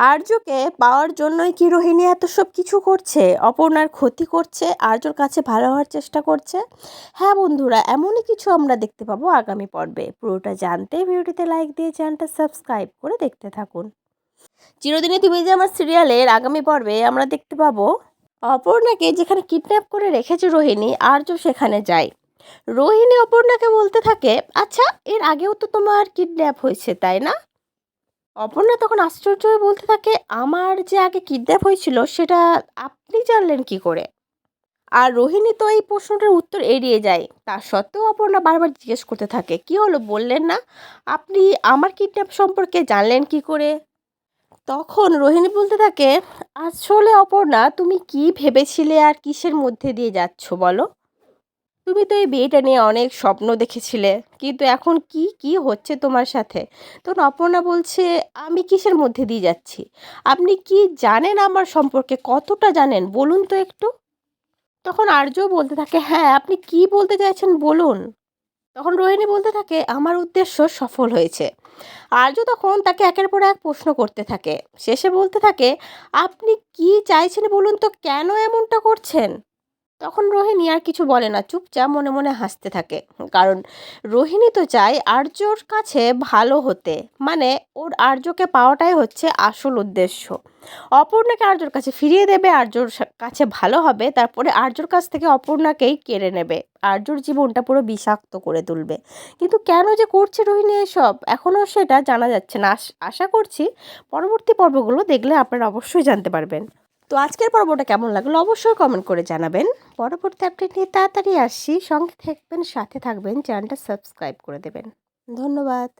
আর্যকে পাওয়ার জন্যই কি রোহিণী এত সব কিছু করছে? অপর্ণার ক্ষতি করছে, আর্যর কাছে ভালো হওয়ার চেষ্টা করছে? হ্যাঁ বন্ধুরা, এমনই কিছু আমরা দেখতে পাবো আগামী পর্বে। পুরোটা জানতে ভিডিওটিতে লাইক দিয়ে চ্যানেলটা সাবস্ক্রাইব করে দেখতে থাকুন। চিরদিনই তুমি যে আমার সিরিয়ালের আগামী পর্বে আমরা দেখতে পাবো অপর্ণাকে যেখানে কিডন্যাপ করে রেখেছে রোহিণী, আর্য সেখানে যায়। রোহিণী অপর্ণাকে বলতে থাকে, আচ্ছা এর আগেও তো তোমার কিডন্যাপ হয়েছে তাই না? অপর্ণা তখন আশ্চর্য হয়ে বলতে থাকে, আমার যে আগে কিডন্যাপ হয়েছিল সেটা আপনি জানলেন কি করে? আর রোহিণী তো এই প্রশ্নটার উত্তর এড়িয়ে যায়। তা সত্ত্বেও অপর্ণা বারবার জিজ্ঞেস করতে থাকে, কি হলো বললেন না? আপনি আমার কিডন্যাপ সম্পর্কে জানলেন কি করে? তখন রোহিণী বলতে থাকে, আসলে অপর্ণা তুমি কি ভেবেছিলে আর কিসের মধ্যে দিয়ে যাচ্ছ বলো? তুমি তো এই বিয়েটা নিয়ে অনেক স্বপ্ন দেখেছিলে, কিন্তু এখন কি কি হচ্ছে তোমার সাথে? তখন অপর্ণা বলছে, আমি কিসের মধ্যে দিয়ে যাচ্ছি? আপনি কি জানেন আমার সম্পর্কে, কতটা জানেন বলুন তো একটু। তখন আর্যও বলতে থাকে, হ্যাঁ আপনি কি বলতে চাইছেন বলুন। তখন রোহিণী বলতে থাকে, আমার উদ্দেশ্য সফল হয়েছে। আর্য তখন তাকে একের পর এক প্রশ্ন করতে থাকে। শেষে বলতে থাকে, আপনি কি চাইছেন বলুন তো, কেন এমনটা করছেন? তখন রোহিণী আর কিছু বলে না, চুপচাপ মনে মনে হাসতে থাকে। কারণ রোহিণী তো চায় আর্যর কাছে ভালো হতে, মানে ওর আর্যকে পাওয়াটাই হচ্ছে আসল উদ্দেশ্য। অপর্ণাকে আর্যর কাছে ফিরিয়ে দেবে, আর্যর কাছে ভালো হবে, তারপরে আর্যর কাছ থেকে অপর্ণাকেই কেড়ে নেবে, আর্যর জীবনটা পুরো বিষাক্ত করে তুলবে। কিন্তু কেন যে করছে রোহিণী এসব, এখনও সেটা জানা যাচ্ছে না। আশা করছি পরবর্তী পর্বগুলো দেখলে আপনারা অবশ্যই জানতে পারবেন। তো আজকের পর্বটা কেমন লাগলো অবশ্যই কমেন্ট করে জানাবেন। পরবর্তী আপডেট নিয়ে তাড়াতাড়ি আসছি, সঙ্গে থাকবেন, সাথে থাকবেন, চ্যানেলটা সাবস্ক্রাইব করে দেবেন। ধন্যবাদ।